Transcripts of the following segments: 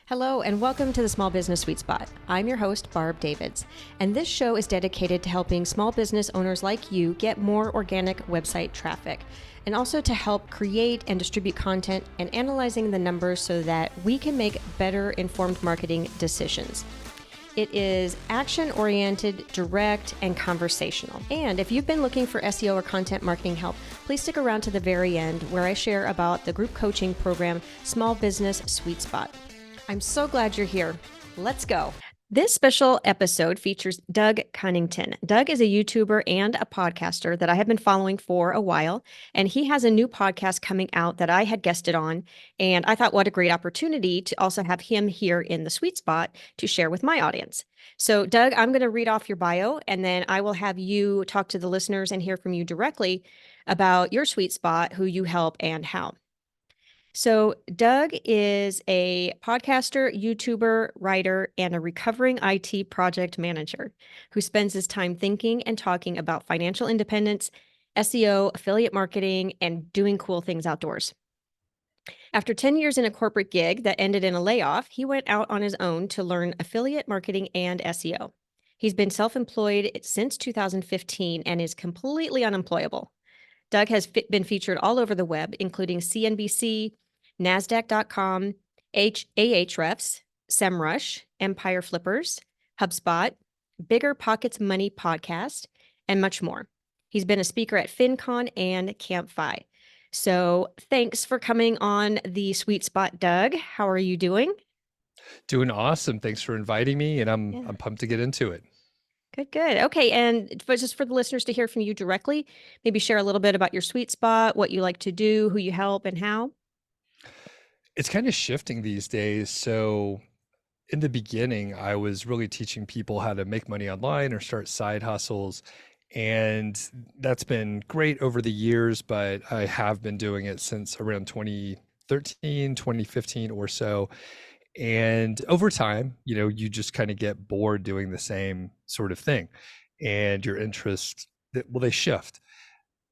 Hello, and welcome to the Small Business Sweet Spot. I'm your host, Barb Davids, and this show is dedicated to helping small business owners like you get more organic website traffic, and also to help create and distribute content and analyzing the numbers so that we can make better informed marketing decisions. It is action-oriented, direct, and conversational. And if you've been looking for SEO or content marketing help, please stick around to the very end where I share about the group coaching program, Small Business Sweet Spot. I'm so glad you're here. Let's go. This special episode features Doug Cunnington. Doug is a YouTuber and a podcaster that I have been following for a while, and he has a new podcast coming out that I had guested on, and I thought what a great opportunity to also have him here in the sweet spot to share with my audience. So Doug, I'm going to read off your bio, and then I will have you talk to the listeners and hear from you directly about your sweet spot, who you help, and how. So Doug is a podcaster, YouTuber, writer, and a recovering IT project manager who spends his time thinking and talking about financial independence, SEO, affiliate marketing, and doing cool things outdoors. After 10 years in a corporate gig that ended in a layoff, he went out on his own to learn affiliate marketing and SEO. He's been self-employed since 2015 and is completely unemployable. Doug has been featured all over the web, including CNBC, NASDAQ.com, Ahrefs, SEMrush, Empire Flippers, HubSpot, Bigger Pockets Money Podcast, and much more. He's been a speaker at FinCon and Camp-Fi. So thanks for coming on the Sweet Spot, Doug. How are you doing? Doing awesome. Thanks for inviting me, and I'm pumped to get into it. Good. Okay, and just for the listeners to hear from you directly, maybe share a little bit about your sweet spot, what you like to do, who you help, and how. It's kind of shifting these days. So in the beginning, I was really teaching people how to make money online or start side hustles. And that's been great over the years, but I have been doing it since around 2013, 2015 or so. And over time, you just kind of get bored doing the same sort of thing, and your interests, they shift.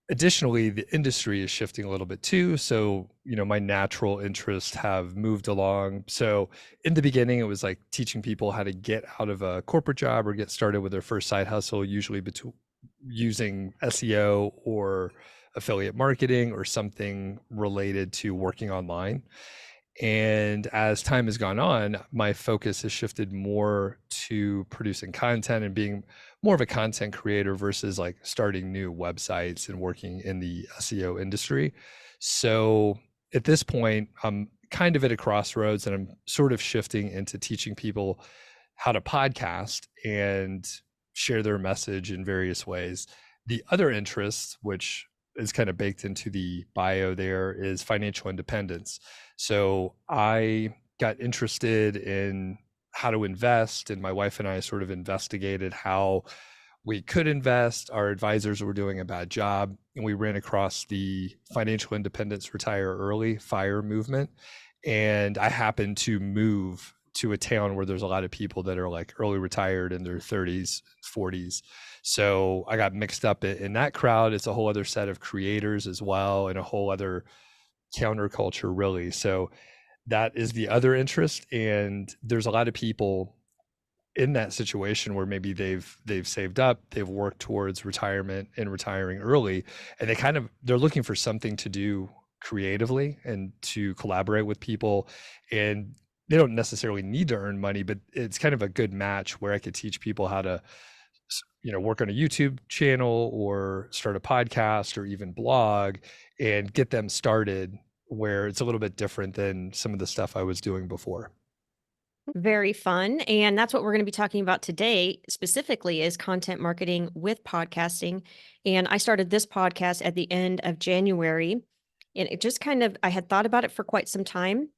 Additionally, the industry is shifting a little bit too. So, my natural interests have moved along. So in the beginning, it was like teaching people how to get out of a corporate job or get started with their first side hustle, usually using SEO or affiliate marketing or something related to working online. And as time has gone on, my focus has shifted more to producing content and being more of a content creator versus like starting new websites and working in the SEO industry. So at this point, I'm kind of at a crossroads, and I'm sort of shifting into teaching people how to podcast and share their message in various ways. The other interest, which is kind of baked into the bio there, is financial independence. So I got interested in how to invest, and my wife and I sort of investigated how we could invest. Our advisors were doing a bad job, and we ran across the financial independence retire early FIRE movement. And I happened to move to a town where there's a lot of people that are like early retired in their 30s, 40s. So I got mixed up in that crowd. It's a whole other set of creators as well, and a whole other counterculture, really. So that is the other interest. And there's a lot of people in that situation where maybe they've saved up, they've worked towards retirement and retiring early, and they're looking for something to do creatively and to collaborate with people. And they don't necessarily need to earn money, but it's kind of a good match where I could teach people how to work on a YouTube channel or start a podcast or even blog and get them started, where it's a little bit different than some of the stuff I was doing before. Very fun. And that's what we're going to be talking about today, specifically is content marketing with podcasting. And I started this podcast at the end of January, and it just I had thought about it for quite some time.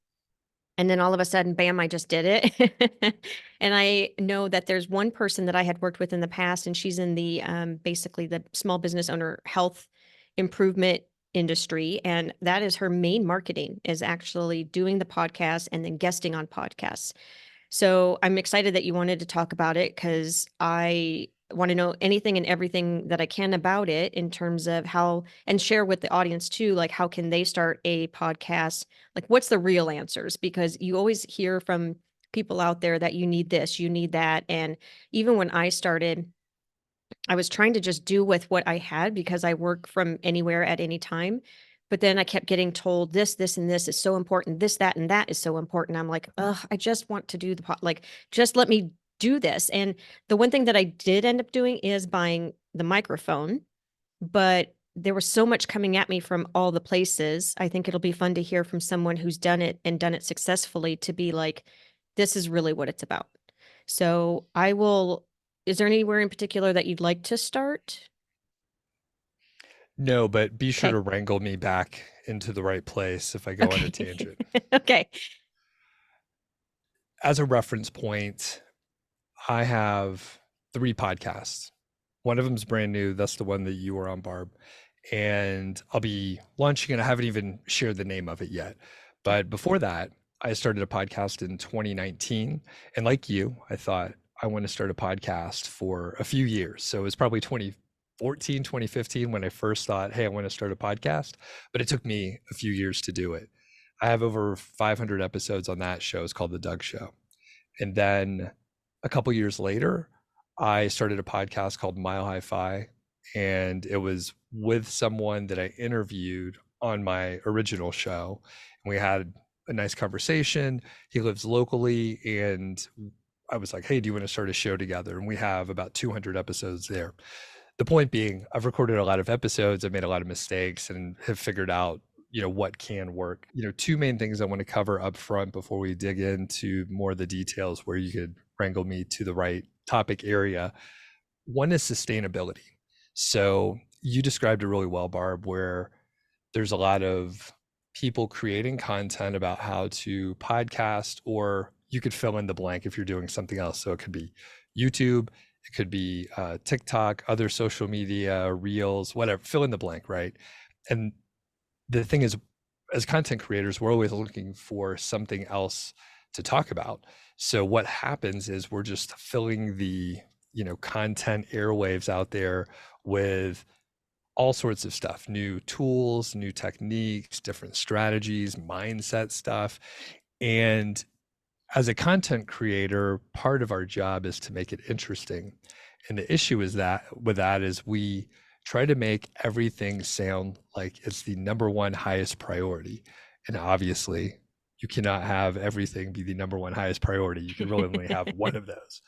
And then all of a sudden, bam, I just did it. And I know that there's one person that I had worked with in the past, and she's in the basically the small business owner health improvement industry. And that is her main marketing, is actually doing the podcast and then guesting on podcasts. So I'm excited that you wanted to talk about it, because I want to know anything and everything that I can about it in terms of how, and share with the audience too, like how can they start a podcast? Like what's the real answers? Because you always hear from people out there that you need this, you need that. And even when I started, I was trying to just do with what I had because I work from anywhere at any time. But then I kept getting told this, this, and this is so important. This, that, and that is so important. I'm like, ugh, I just want to do like, just let me do this. And the one thing that I did end up doing is buying the microphone, but there was so much coming at me from all the places. I think it'll be fun to hear from someone who's done it and done it successfully to be like, this is really what it's about. So I will, is there anywhere in particular that you'd like to start? No, but be sure Okay. to wrangle me back into the right place if I go on a Okay. tangent. Okay. As a reference point, I have 3 podcasts. One of them's brand new. That's the one that you were on, Barb. And I'll be launching it. I haven't even shared the name of it yet. Okay. But before that, I started a podcast in 2019. And like you, I thought I want to start a podcast for a few years. So it was probably 2014, 2015 when I first thought, hey, I want to start a podcast. But it took me a few years to do it. I have over 500 episodes on that show. It's called The Doug Show. And then a couple years later, I started a podcast called Mile High Fi, and it was with someone that I interviewed on my original show. And we had a nice conversation. He lives locally, and I was like, hey, do you want to start a show together? And we have about 200 episodes there. The point being, I've recorded a lot of episodes, I've made a lot of mistakes, and have figured out what can work. Two main things I want to cover up front before we dig into more of the details where you could wrangle me to the right topic area. One is sustainability. So you described it really well, Barb, where there's a lot of people creating content about how to podcast, or you could fill in the blank if you're doing something else. So it could be YouTube, it could be TikTok, other social media, Reels, whatever, fill in the blank, right? And the thing is, as content creators, we're always looking for something else to talk about. So what happens is we're just filling the content airwaves out there with all sorts of stuff, new tools, new techniques, different strategies, mindset stuff. And as a content creator, part of our job is to make it interesting. And the issue is that with that is we try to make everything sound like it's the number one highest priority. And obviously, you cannot have everything be the number one highest priority. You can really only have one of those.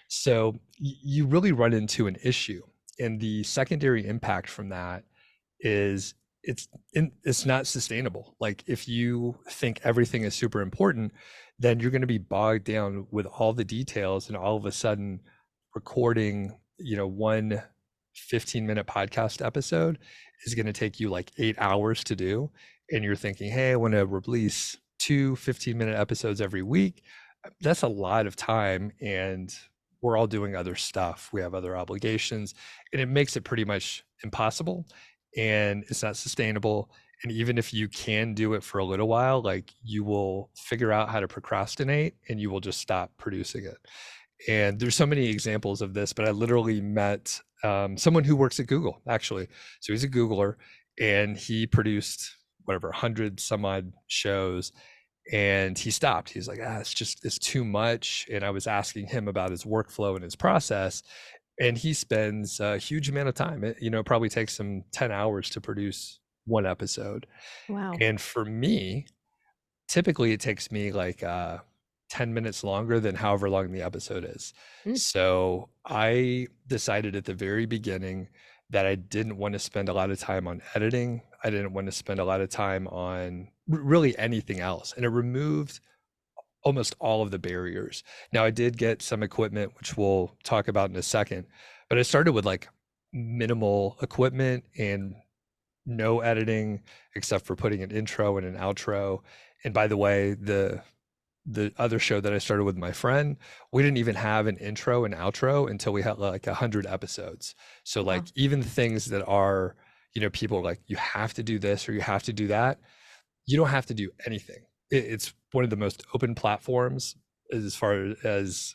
So you really run into an issue. And the secondary impact from that is it's not sustainable. Like if you think everything is super important, then you're going to be bogged down with all the details, and all of a sudden recording, one 15-minute podcast episode is going to take you like 8 hours to do. And you're thinking, hey, I want to release 2 15-minute episodes every week. That's a lot of time. And we're all doing other stuff. We have other obligations, and it makes it pretty much impossible, and it's not sustainable. And even if you can do it for a little while, like you will figure out how to procrastinate and you will just stop producing it. And there's so many examples of this, but I literally met someone who works at Google, actually. So he's a Googler, and he produced whatever 100 some odd shows, and he stopped. He's like, it's too much. And I was asking him about his workflow and his process, and he spends a huge amount of time. It probably takes him 10 hours to produce one episode. Wow. And for me, typically it takes me like 10 minutes longer than however long the episode is. Mm. So I decided at the very beginning that I didn't want to spend a lot of time on editing. I didn't want to spend a lot of time on really anything else. And it removed almost all of the barriers. Now, I did get some equipment, which we'll talk about in a second, but I started with like minimal equipment and no editing except for putting an intro and an outro. And by the way, the other show that I started with my friend, we didn't even have an intro and outro until we had like 100 episodes. So like Wow. even things that are, people are like, you have to do this or you have to do that. You don't have to do anything. It's one of the most open platforms as far as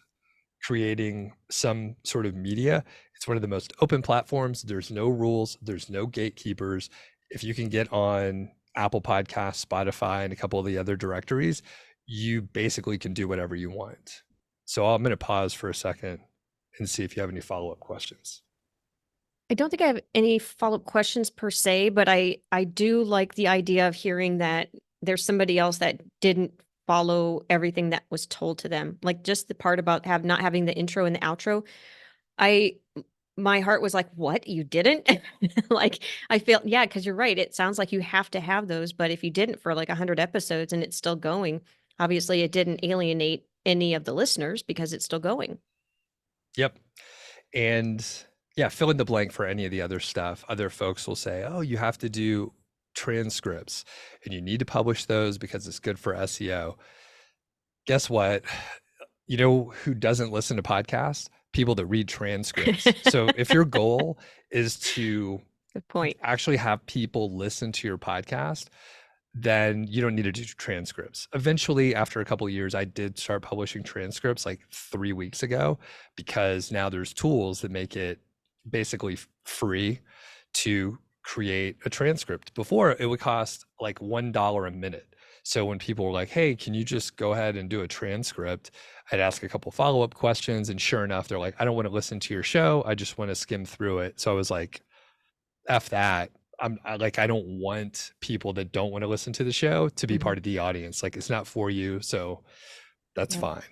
creating some sort of media. It's one of the most open platforms. There's no rules. There's no gatekeepers. If you can get on Apple Podcasts, Spotify, and a couple of the other directories, you basically can do whatever you want. So I'm going to pause for a second and see if you have any follow-up questions. I don't think I have any follow-up questions per se, but I do like the idea of hearing that there's somebody else that didn't follow everything that was told to them. Like just the part about not having the intro and the outro. I My heart was like, "What? You didn't?" Like I feel yeah, because you're right. It sounds like you have to have those, but if you didn't for like 100 episodes and it's still going, obviously it didn't alienate any of the listeners because it's still going. Yep. And yeah, fill in the blank for any of the other stuff. Other folks will say, oh, you have to do transcripts and you need to publish those because it's good for SEO. Guess what? You know who doesn't listen to podcasts? People that read transcripts. So if your goal is to Good point. actually have people listen to your podcast, then you don't need to do transcripts. Eventually, after a couple of years, I did start publishing transcripts like 3 weeks ago because now there's tools that make it basically free to create a transcript. Before, it would cost like $1 a minute. So when people were like, hey, can you just go ahead and do a transcript? I'd ask a couple follow-up questions. And sure enough, they're like, I don't want to listen to your show. I just want to skim through it. So I was like, F that. I don't want people that don't want to listen to the show to be part of the audience. Like it's not for you. So that's Yep. fine.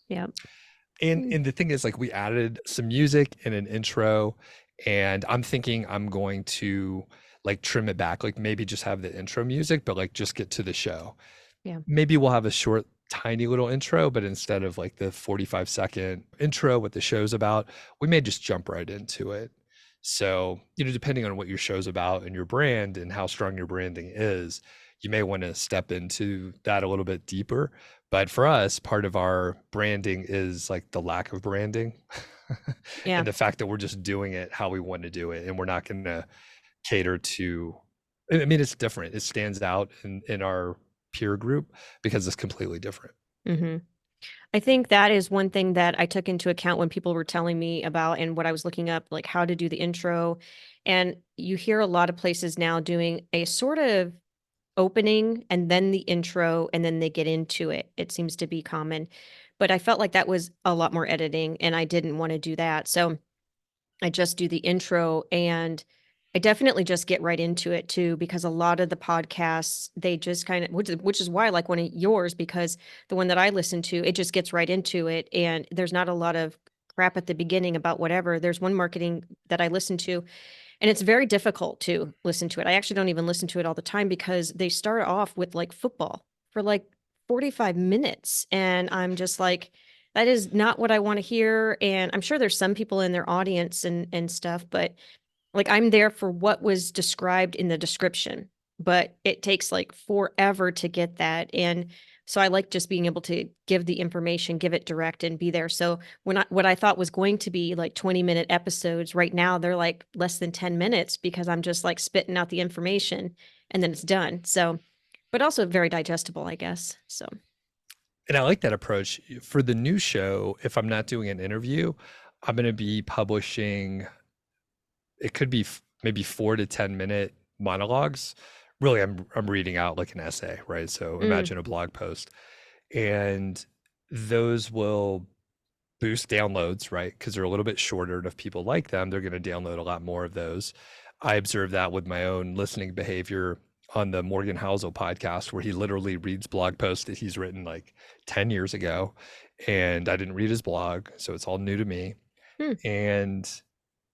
Yep. And the thing is, like, we added some music and an intro, and I'm thinking I'm going to like trim it back, like maybe just have the intro music, but like just get to the show. Yeah. Maybe we'll have a short, tiny little intro, but instead of like the 45-second intro, what the show's about, we may just jump right into it. So, depending on what your show's about and your brand and how strong your branding is, you may want to step into that a little bit deeper. But for us, part of our branding is like the lack of branding Yeah. and the fact that we're just doing it how we want to do it. And we're not going to cater to, I mean, it's different. It stands out in our peer group because it's completely different. Mm-hmm. I think that is one thing that I took into account when people were telling me about and what I was looking up, like how to do the intro. And you hear a lot of places now doing a sort of opening and then the intro and then they get into it. It seems to be common. But I felt like that was a lot more editing and I didn't want to do that. So I just do the intro and I definitely just get right into it too, because a lot of the podcasts, they just kind of, which is why I like one of yours, because the one that I listen to, it just gets right into it. And there's not a lot of crap at the beginning about whatever. There's one marketing that I listen to, and it's very difficult to listen to it. I actually don't even listen to it all the time because they start off with like football for like 45 minutes. And I'm just like, that is not what I want to hear. And I'm sure there's some people in their audience and stuff, but like I'm there for what was described in the description, but it takes like forever to get that. And so I like just being able to give the information, give it direct and be there. So what I thought was going to be like 20-minute episodes right now, they're like less than 10 minutes because I'm just like spitting out the information and then it's done. So, but also very digestible, I guess. So, And I like that approach. For the new show, if I'm not doing an interview, I'm going to be publishing, it could be maybe 4 to 10 minute monologues. Really, I'm reading out like an essay, right? So imagine a blog post. And those will boost downloads, right? Because they're a little bit shorter. And if people like them, they're going to download a lot more of those. I observe that with my own listening behavior on the Morgan Housel podcast, where he literally reads blog posts that he's written like 10 years ago. And I didn't read his blog, so it's all new to me. And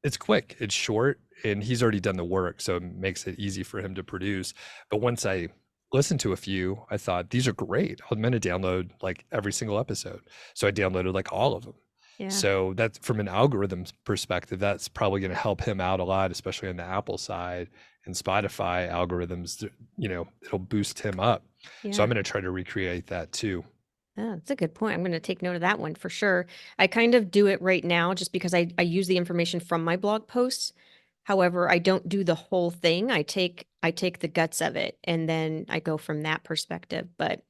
it's quick, it's short, and he's already done the work. So it makes it easy for him to produce. But once I listened to a few, I thought, these are great. I'm going to download like every single episode. So I downloaded like all of them. yeah. So that's from an algorithm perspective, that's probably going to help him out a lot, especially on the Apple side and Spotify algorithms, it'll boost him up. So I'm going to try to recreate that too. Oh, that's a good point. I'm going to take note of that one for sure. I kind of do it right now just because I use the information from my blog posts. However, I don't do the whole thing. I take the guts of it and then I go from that perspective. But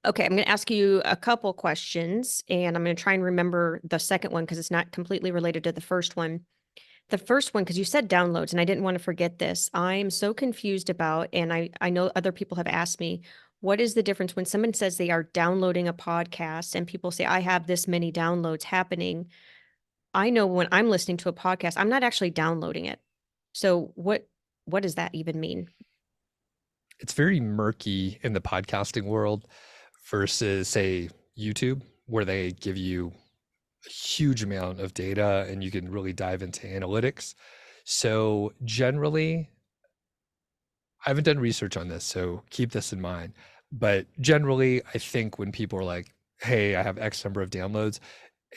okay, I'm going to ask you a couple questions and I'm going to try and remember the second one because it's not completely related to the first one. The first one, because you said downloads, and I didn't want to forget this. I'm so confused about, and I know other people have asked me, What is the difference when someone says they are downloading a podcast and people say, I have this many downloads happening? I know when I'm listening to a podcast, I'm not actually downloading it. So what does that even mean? It's very murky in the podcasting world versus, say, YouTube, where they give you a huge amount of data and you can really dive into analytics. So generally, I haven't done research on this, so keep this in mind. But generally, I think when people are like, hey, I have X number of downloads,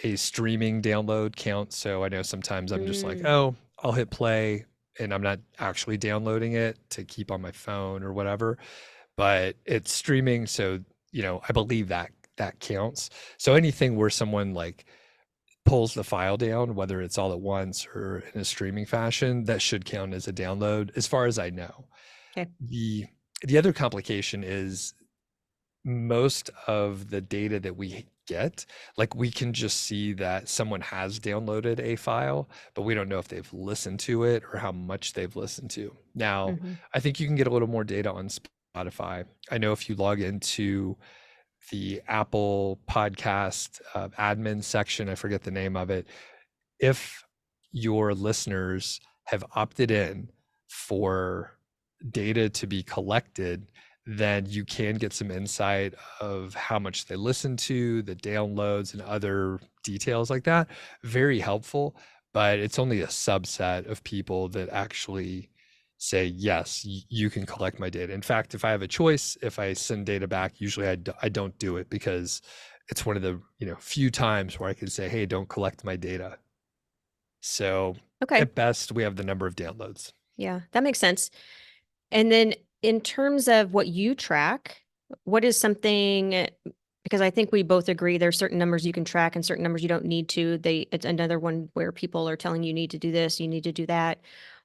a streaming download counts. So I know sometimes I'm just like, Mm, oh, I'll hit play and I'm not actually downloading it to keep on my phone or whatever, but it's streaming. So, I believe that that counts. So anything where someone like pulls the file down, whether it's all at once or in a streaming fashion, that should count as a download, as far as I know. okay. The other complication is most of the data that we get, like we can just see that someone has downloaded a file, but we don't know if they've listened to it or how much they've listened to. Now, Hmm. I think you can get a little more data on Spotify. I know if you log into the Apple podcast admin section, I forget the name of it, if your listeners have opted in for data to be collected, then you can get some insight of how much they listen to, the downloads, and other details like that. Very helpful, but it's only a subset of people that actually say, yes, you can collect my data. In fact, if I have a choice, if I send data back, usually I don't do it because it's one of the few times where I can say, hey, don't collect my data. So Okay. at best, we have the number of downloads. Yeah, that makes sense. And then in terms of what you track, what is something, because I think we both agree there's certain numbers you can track and certain numbers you don't need to. It's another one where people are telling you need to do this, you need to do that.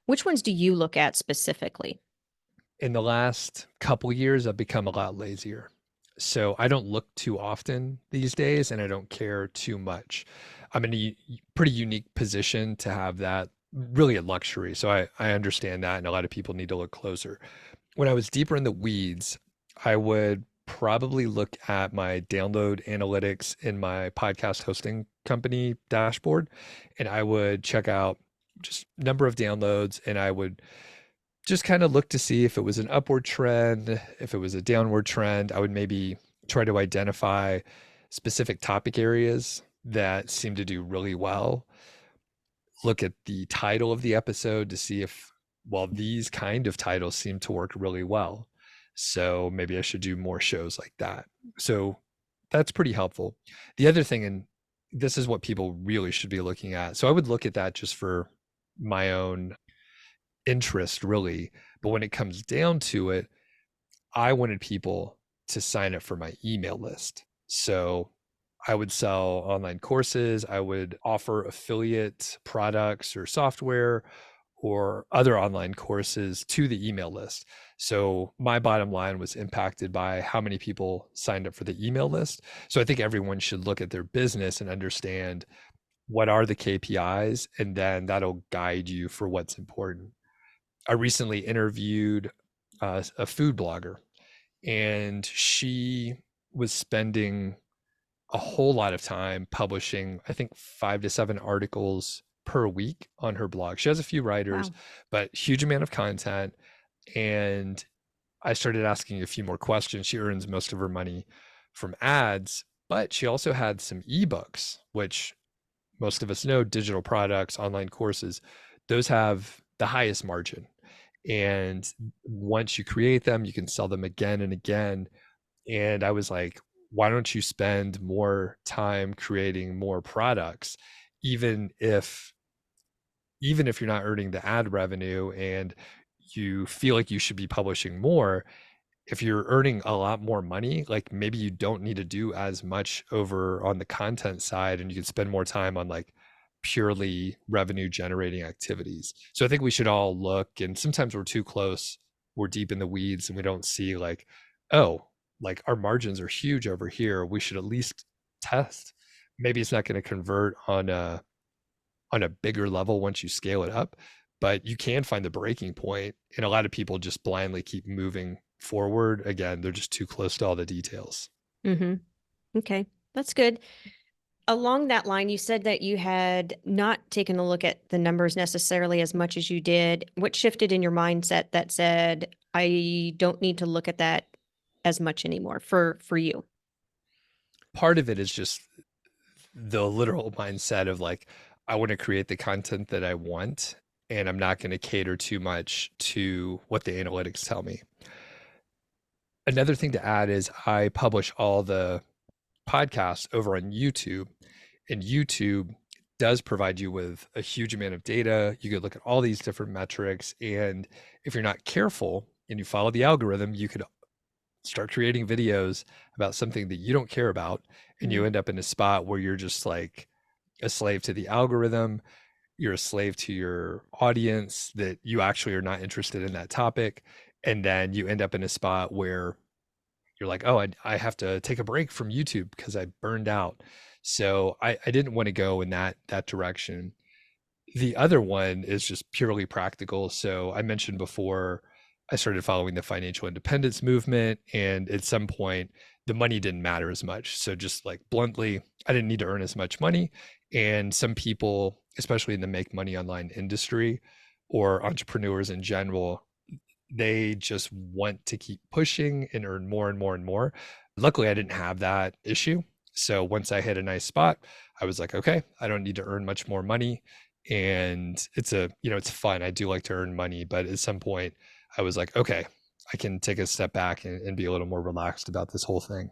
Which ones do you look at specifically? In the last couple years, I've become a lot lazier. So I don't look too often these days and I don't care too much. I'm in a pretty unique position to have that, really a luxury. So I understand that. And a lot of people need to look closer. When I was deeper in the weeds, I would probably look at my download analytics in my podcast hosting company dashboard, and I would check out just number of downloads, and I would just kind of look to see if it was an upward trend, if it was a downward trend. I would maybe try to identify specific topic areas that seem to do really well, look at the title of the episode to see if, well, these kind of titles seem to work really well. So maybe I should do more shows like that. So that's pretty helpful. The other thing, and this is what people really should be looking at. So I would look at that just for my own interest, really. But when it comes down to it, I wanted people to sign up for my email list. So I would sell online courses, I would offer affiliate products or software or other online courses to the email list. So my bottom line was impacted by how many people signed up for the email list. So I think everyone should look at their business and understand what are the KPIs, and then that'll guide you for what's important. I recently interviewed a food blogger, and she was spending a whole lot of time publishing, I think 5 to 7 articles per week on her blog. She has a few writers, Wow. but huge amount of content. And I started asking a few more questions. She earns most of her money from ads, but she also had some ebooks, which most of us know, digital products, online courses, those have the highest margin. And once you create them, you can sell them again and again. And I was like, why don't you spend more time creating more products, even if you're not earning the ad revenue and you feel like you should be publishing more, if you're earning a lot more money, like maybe you don't need to do as much over on the content side and you can spend more time on like purely revenue generating activities. So I think we should all look, and sometimes we're too close, we're deep in the weeds and we don't see like, oh, like our margins are huge over here. We should at least test. Maybe it's not going to convert on a bigger level once you scale it up, but you can find the breaking point, and a lot of people just blindly keep moving forward, again, they're just too close to all the details. Mm-hmm. Okay, that's good. Along that line, you said that you had not taken a look at the numbers necessarily as much as you did. What shifted in your mindset that said, I don't need to look at that as much anymore for you? Part of it is just the literal mindset of like, I want to create the content that I want, and I'm not going to cater too much to what the analytics tell me. Another thing to add is I publish all the podcasts over on YouTube, and YouTube does provide you with a huge amount of data. You could look at all these different metrics, and if you're not careful and you follow the algorithm, you could start creating videos about something that you don't care about, and you end up in a spot where you're just like a slave to the algorithm. You're a slave to your audience, that you actually are not interested in that topic. And then you end up in a spot where you're like, oh, I have to take a break from YouTube because I burned out. So I didn't want to go in that direction. The other one is just purely practical. So I mentioned before, I started following the financial independence movement, and at some point, the money didn't matter as much. So just like bluntly, I didn't need to earn as much money. And some people, especially in the make money online industry or entrepreneurs in general, they just want to keep pushing and earn more and more and more. Luckily, I didn't have that issue. So once I hit a nice spot, I was like, okay, I don't need to earn much more money. And it's fun. I do like to earn money, but at some point I was like, okay, I can take a step back and be a little more relaxed about this whole thing.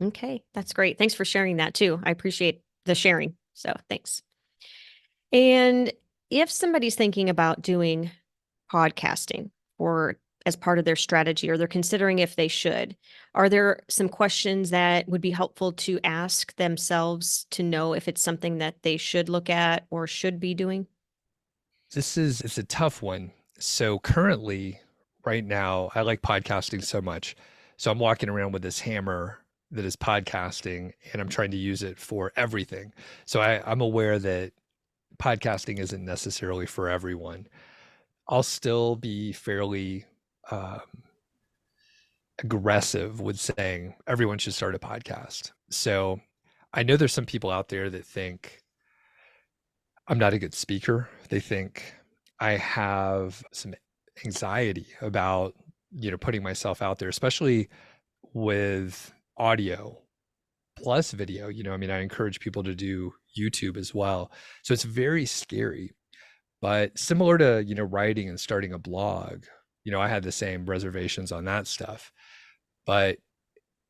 Okay, that's great. Thanks for sharing that too. I appreciate the sharing. So thanks. And if somebody's thinking about doing podcasting or as part of their strategy, or they're considering if they should, are there some questions that would be helpful to ask themselves to know if it's something that they should look at or should be doing? It's a tough one. So currently, right now, I like podcasting so much. So I'm walking around with this hammer that is podcasting, and I'm trying to use it for everything. So I'm aware that podcasting isn't necessarily for everyone. I'll still be fairly um, aggressive with saying everyone should start a podcast. So I know there's some people out there that think I'm not a good speaker. They think I have some anxiety about, putting myself out there, especially with audio plus video. I mean, I encourage people to do YouTube as well. So it's very scary. But similar to, writing and starting a blog, I had the same reservations on that stuff. But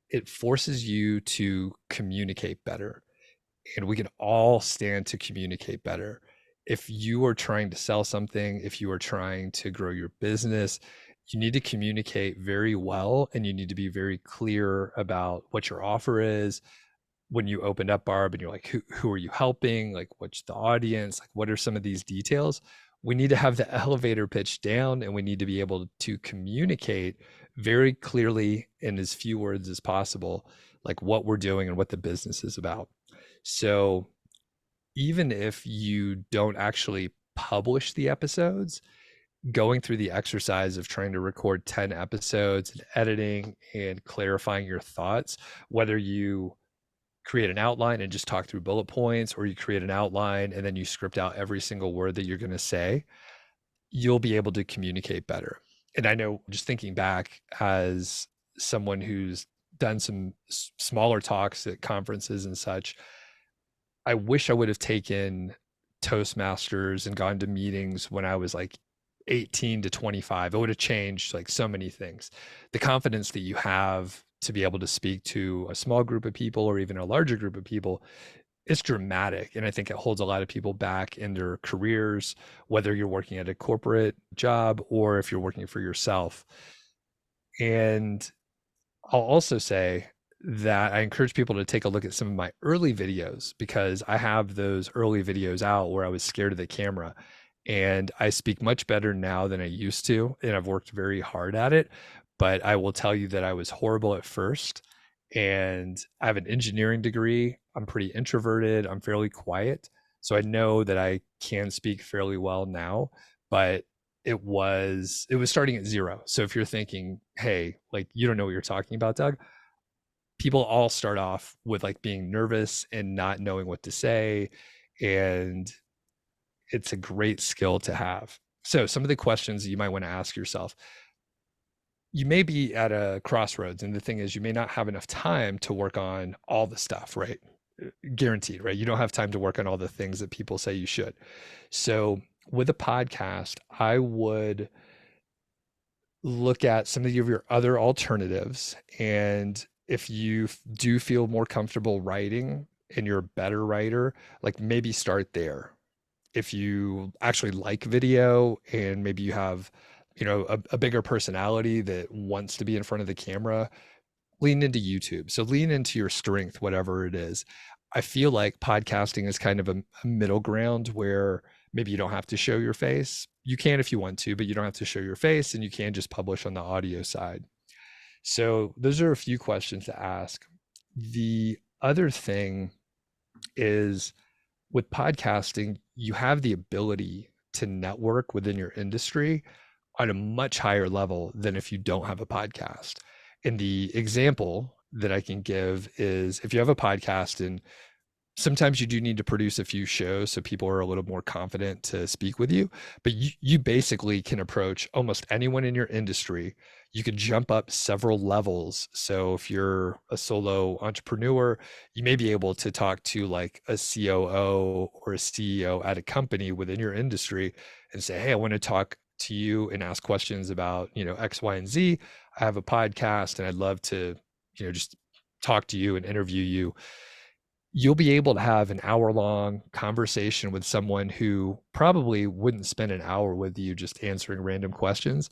it forces you to communicate better, and we can all stand to communicate better. If you are trying to sell something, if you are trying to grow your business, you need to communicate very well, and you need to be very clear about what your offer is. When you opened up Barb and you're like, who are you helping? Like, what's the audience? Like, what are some of these details? We need to have the elevator pitch down, and we need to be able to communicate very clearly in as few words as possible, like what we're doing and what the business is about. So even if you don't actually publish the episodes, going through the exercise of trying to record 10 episodes and editing and clarifying your thoughts, whether you create an outline and just talk through bullet points, or you create an outline and then you script out every single word that you're going to say, you'll be able to communicate better. And I know, just thinking back as someone who's done some smaller talks at conferences and such, I wish I would have taken Toastmasters and gone to meetings when I was like 18 to 25. It would have changed like so many things. The confidence that you have to be able to speak to a small group of people or even a larger group of people, it's dramatic. And I think it holds a lot of people back in their careers, whether you're working at a corporate job or if you're working for yourself. And I'll also say that I encourage people to take a look at some of my early videos, because I have those early videos out where I was scared of the camera, and I speak much better now than I used to. And I've worked very hard at it, but I will tell you that I was horrible at first. And I have an engineering degree. I'm pretty introverted. I'm fairly quiet. So I know that I can speak fairly well now, but it was starting at zero. So if you're thinking, hey, like you don't know what you're talking about, Doug, people all start off with like being nervous and not knowing what to say. And it's a great skill to have. So some of the questions you might want to ask yourself, you may be at a crossroads. And the thing is, you may not have enough time to work on all the stuff, right? Guaranteed, right? You don't have time to work on all the things that people say you should. So with a podcast, I would look at some of your other alternatives. And if you do feel more comfortable writing and you're a better writer, like maybe start there. If you actually like video and maybe you have, a bigger personality that wants to be in front of the camera, lean into YouTube. So lean into your strength, whatever it is. I feel like podcasting is kind of a middle ground where maybe you don't have to show your face. You can if you want to, but you don't have to show your face, and you can just publish on the audio side. So those are a few questions to ask. The other thing is with podcasting, you have the ability to network within your industry on a much higher level than if you don't have a podcast. And the example that I can give is if you have a podcast and sometimes you do need to produce a few shows so people are a little more confident to speak with you, but you basically can approach almost anyone in your industry. You could jump up several levels. So if you're a solo entrepreneur, you may be able to talk to like a COO or a CEO at a company within your industry and say, hey, I want to talk to you and ask questions about, X, Y, and Z. I have a podcast and I'd love to, just talk to you and interview you. You'll be able to have an hour-long conversation with someone who probably wouldn't spend an hour with you just answering random questions,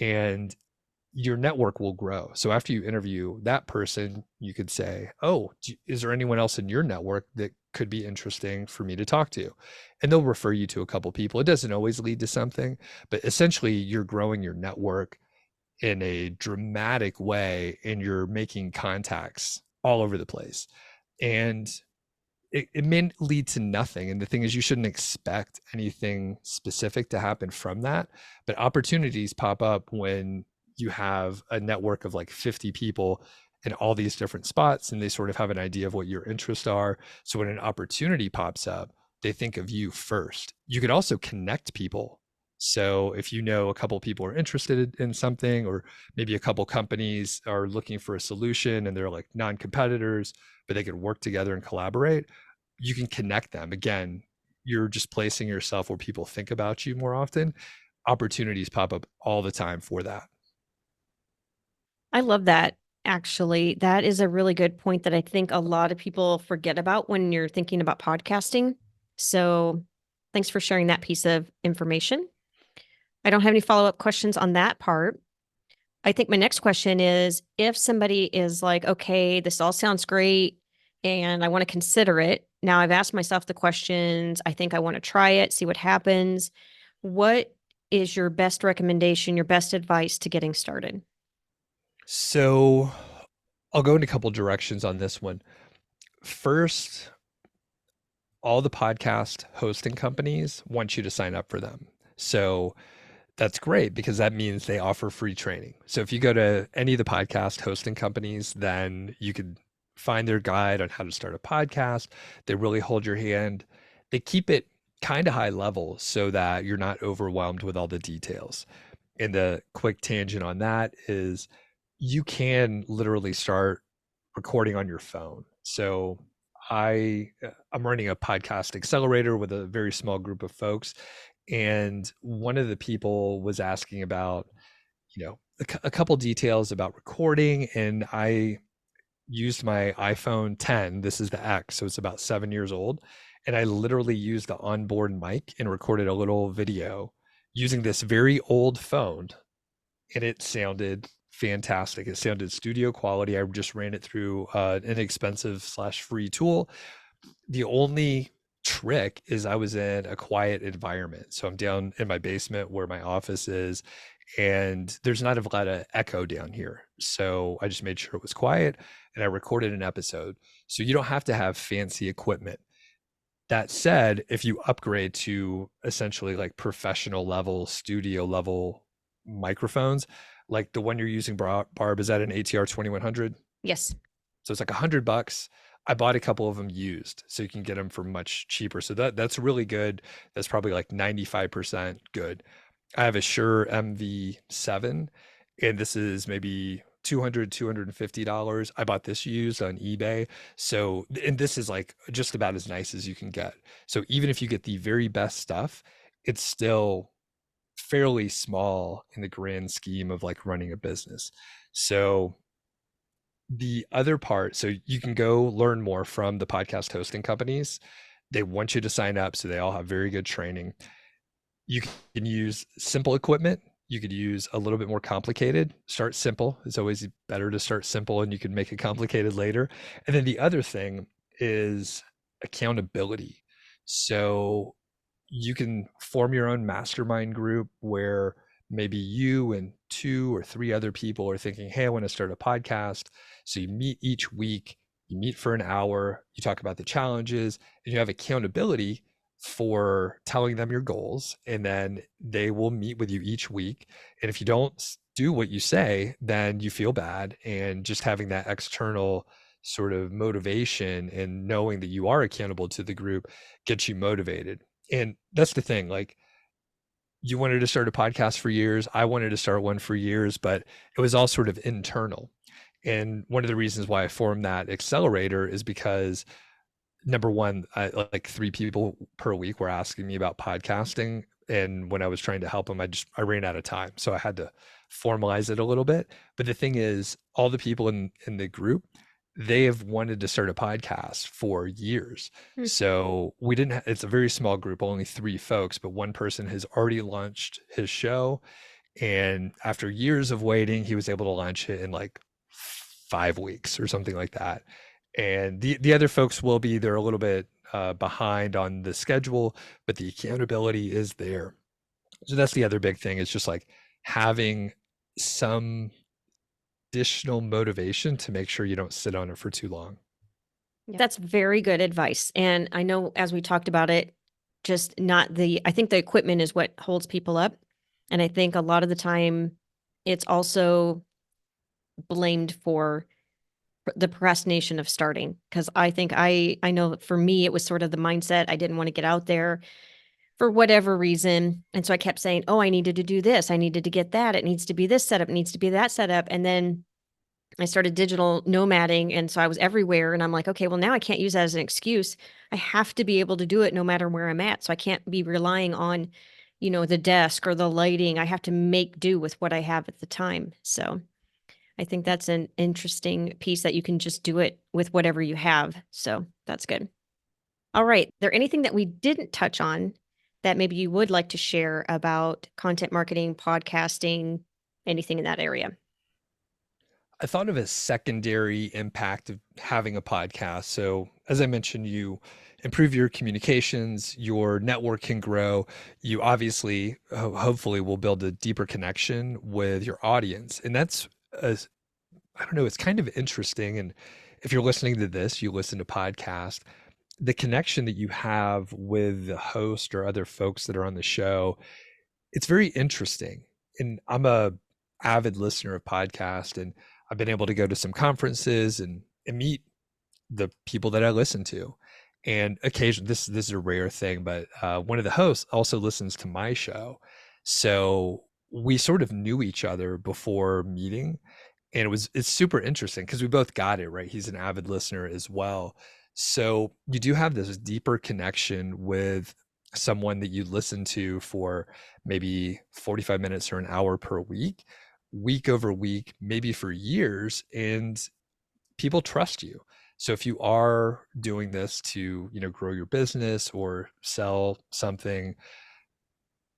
and your network will grow. So after you interview that person, you could say, oh, is there anyone else in your network that could be interesting for me to talk to? And they'll refer you to a couple people. It doesn't always lead to something, but essentially you're growing your network in a dramatic way, and you're making contacts all over the place. And it may lead to nothing. And the thing is, you shouldn't expect anything specific to happen from that. But opportunities pop up when you have a network of like 50 people in all these different spots, and they sort of have an idea of what your interests are. So when an opportunity pops up, they think of you first. You could also connect people. So if you know a couple people are interested in something, or maybe a couple companies are looking for a solution and they're like non-competitors, but they could work together and collaborate, you can connect them. Again, you're just placing yourself where people think about you more often. Opportunities pop up all the time for that. I love that. Actually, that is a really good point that I think a lot of people forget about when you're thinking about podcasting. So thanks for sharing that piece of information. I don't have any follow-up questions on that part. I think my next question is, if somebody is like, okay, this all sounds great and I want to consider it. Now I've asked myself the questions. I think I want to try it, see what happens. What is your best recommendation, your best advice to getting started? So I'll go in a couple directions on this one. First, all the podcast hosting companies want you to sign up for them. So that's great because that means they offer free training. So if you go to any of the podcast hosting companies, then you could find their guide on how to start a podcast. They really hold your hand. They keep it kind of high level so that you're not overwhelmed with all the details. And the quick tangent on that is you can literally start recording on your phone. So I'm running a podcast accelerator with a very small group of folks, and one of the people was asking about, a couple details about recording, and I used my iPhone 10. This is the X, so it's about 7 years old, and I literally used the onboard mic and recorded a little video using this very old phone, and it sounded fantastic. It sounded studio quality. I just ran it through an inexpensive slash free tool. The only trick is I was in a quiet environment. So I'm down in my basement where my office is, and there's not a lot of echo down here. So I just made sure it was quiet and I recorded an episode. So you don't have to have fancy equipment. That said, if you upgrade to essentially like professional level, studio level microphones, like the one you're using, Barb, is that an ATR 2100? Yes. So it's like $100. I bought a couple of them used, so you can get them for much cheaper. So that's really good. That's probably like 95% good. I have a Shure MV7, and this is maybe $250. I bought this used on eBay. So, and this is like just about as nice as you can get. So even if you get the very best stuff, it's still fairly small in the grand scheme of like running a business. So the other part, so you can go learn more from the podcast hosting companies. They want you to sign up, so they all have very good training. You can use simple equipment. You could use a little bit more complicated. Start simple. It's always better to start simple and you can make it complicated later. And then the other thing is accountability. So you can form your own mastermind group where maybe you and two or three other people are thinking, hey, I want to start a podcast. So you meet each week, you meet for an hour, you talk about the challenges, and you have accountability for telling them your goals. And then they will meet with you each week. And if you don't do what you say, then you feel bad. And just having that external sort of motivation and knowing that you are accountable to the group gets you motivated. And that's the thing, like, you wanted to start a podcast for years. I wanted to start one for years, but it was all sort of internal. And one of the reasons why I formed that accelerator is because number one, like three people per week were asking me about podcasting. And when I was trying to help them, I ran out of time. So I had to formalize it a little bit. But the thing is, all the people in the group, they have wanted to start a podcast for years. Hmm. So we didn't, it's a very small group, only three folks, but one person has already launched his show. And after years of waiting, he was able to launch it in like 5 weeks or something like that. And the other folks will be, they're a little bit behind on the schedule, but the accountability is there. So that's the other big thing, is just like having some additional motivation to make sure you don't sit on it for too long. That's very good advice. And I know as we talked about it, just not I think the equipment is what holds people up. And I think a lot of the time it's also blamed for the procrastination of starting. Cause I think I know for me, it was sort of the mindset. I didn't want to get out there for whatever reason. And so I kept saying, oh, I needed to do this. I needed to get that. It needs to be this setup. It needs to be that setup. And then I started digital nomading. And so I was everywhere. And I'm like, okay, well, now I can't use that as an excuse. I have to be able to do it no matter where I'm at. So I can't be relying on, the desk or the lighting. I have to make do with what I have at the time. So I think that's an interesting piece that you can just do it with whatever you have. So that's good. All right. There anything that we didn't touch on that maybe you would like to share about content marketing, podcasting, anything in that area? I thought of a secondary impact of having a podcast. So, as I mentioned, you improve your communications, your network can grow. You obviously, hopefully, will build a deeper connection with your audience. And that's, I don't know, it's kind of interesting. And if you're listening to this, you listen to podcasts, the connection that you have with the host or other folks that are on the show, it's very interesting. And I'm a avid listener of podcasts, and I've been able to go to some conferences and meet the people that I listen to. And occasionally, this is a rare thing, but one of the hosts also listens to my show. So we sort of knew each other before meeting, and it's super interesting because we both got it right. He's an avid listener as well. So you do have this deeper connection with someone that you listen to for maybe 45 minutes or an hour per week over week, maybe for years, and people trust you. So if you are doing this to, grow your business or sell something,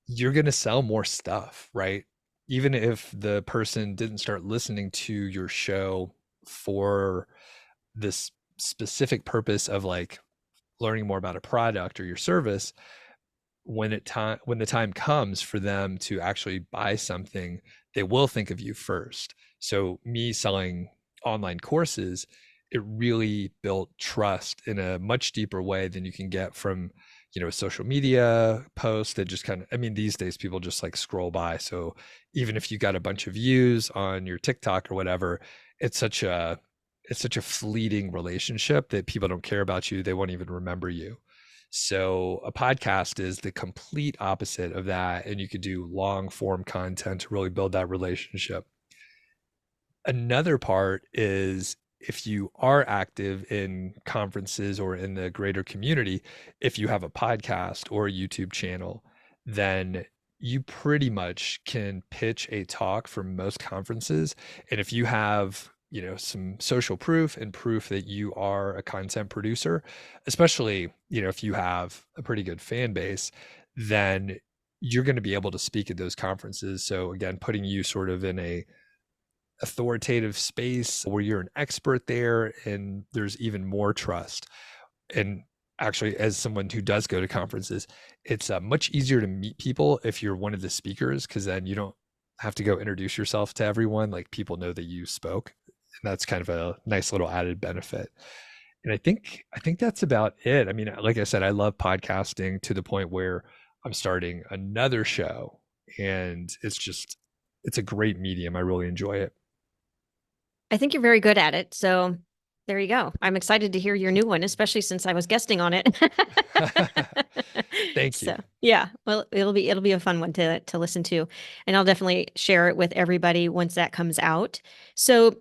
you're going to sell more stuff, right? Even if the person didn't start listening to your show for this specific purpose of like learning more about a product or your service, when the time comes for them to actually buy something, they will think of you first. So me selling online courses, it really built trust in a much deeper way than you can get from, a social media post that just kind of, I mean, these days people just like scroll by. So even if you got a bunch of views on your TikTok or whatever, it's such a it's such a fleeting relationship that people don't care about you. They won't even remember you. So a podcast is the complete opposite of that. And you could do long form content to really build that relationship. Another part is if you are active in conferences or in the greater community, if you have a podcast or a YouTube channel, then you pretty much can pitch a talk for most conferences. And if you have, some social proof and proof that you are a content producer, especially, if you have a pretty good fan base, then you're going to be able to speak at those conferences. So again, putting you sort of in a authoritative space where you're an expert there and there's even more trust. And actually, as someone who does go to conferences, it's much easier to meet people if you're one of the speakers, because then you don't have to go introduce yourself to everyone. Like, people know that you spoke, and that's kind of a nice little added benefit. And I think that's about it. I mean, like I said, I love podcasting to the point where I'm starting another show, and it's a great medium. I really enjoy it. I think you're very good at it. So there you go. I'm excited to hear your new one, especially since I was guesting on it. Thank you. So yeah, well, it'll be a fun one to listen to, and I'll definitely share it with everybody once that comes out. So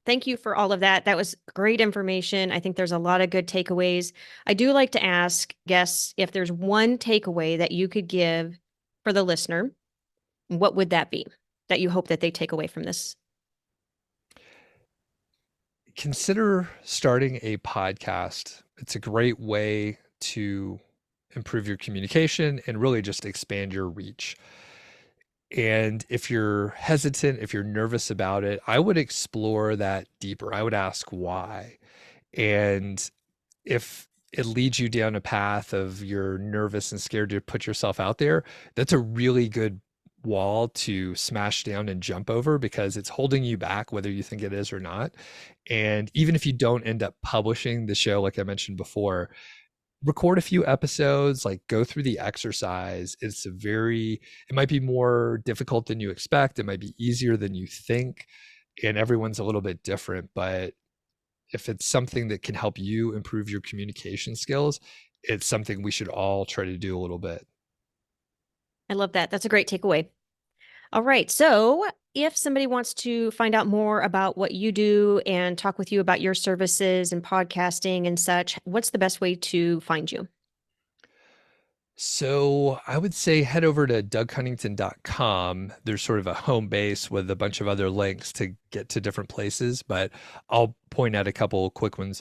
thank you for all of that. That was great information. I think there's a lot of good takeaways. I do like to ask guests if there's one takeaway that you could give for the listener, what would that be that you hope that they take away from this? Consider starting a podcast. It's a great way to improve your communication and really just expand your reach. And if you're hesitant, if you're nervous about it, I would explore that deeper. I would ask why. And if it leads you down a path of you're nervous and scared to put yourself out there, that's a really good wall to smash down and jump over, because it's holding you back, whether you think it is or not. And even if you don't end up publishing the show, like I mentioned before, record a few episodes, like go through the exercise. It might be more difficult than you expect. It might be easier than you think. And everyone's a little bit different, but if it's something that can help you improve your communication skills, it's something we should all try to do a little bit. I love that. That's a great takeaway. All right. So if somebody wants to find out more about what you do and talk with you about your services and podcasting and such, what's the best way to find you? So I would say head over to dougcunnington.com. There's sort of a home base with a bunch of other links to get to different places, but I'll point out a couple of quick ones.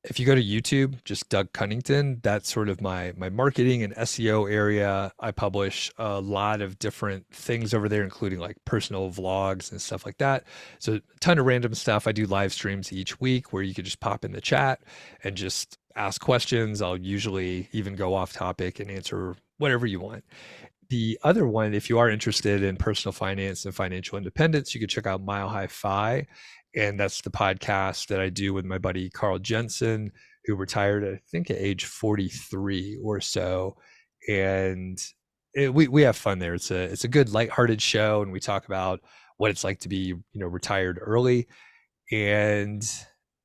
If you go to YouTube, just Doug Cunnington, that's sort of my marketing and SEO area. I publish a lot of different things over there, including like personal vlogs and stuff like that. So a ton of random stuff. I do live streams each week where you could just pop in the chat and just ask questions. I'll usually even go off topic and answer whatever you want. The other one, if you are interested in personal finance and financial independence, you can check out Mile High Fi. And that's the podcast that I do with my buddy Carl Jensen, who retired, I think, at age 43 or so. And we have fun there. It's a good lighthearted show, and we talk about what it's like to be, retired early. And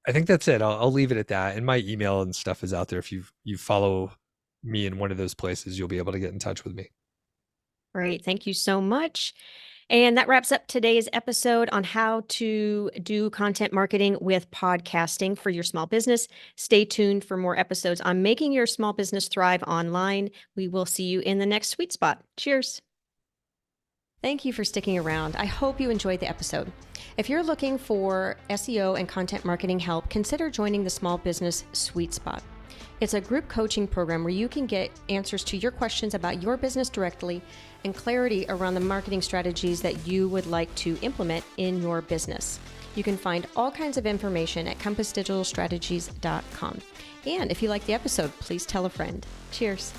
I think that's it. I'll leave it at that. And my email and stuff is out there. If you follow me in one of those places, you'll be able to get in touch with me. Great. Thank you so much. And that wraps up today's episode on how to do content marketing with podcasting for your small business. Stay tuned for more episodes on making your small business thrive online. We will see you in the next sweet spot. Cheers. Thank you for sticking around. I hope you enjoyed the episode. If you're looking for SEO and content marketing help, consider joining the Small Business Sweet Spot. It's a group coaching program where you can get answers to your questions about your business directly and clarity around the marketing strategies that you would like to implement in your business. You can find all kinds of information at compassdigitalstrategies.com. And if you like the episode, please tell a friend. Cheers.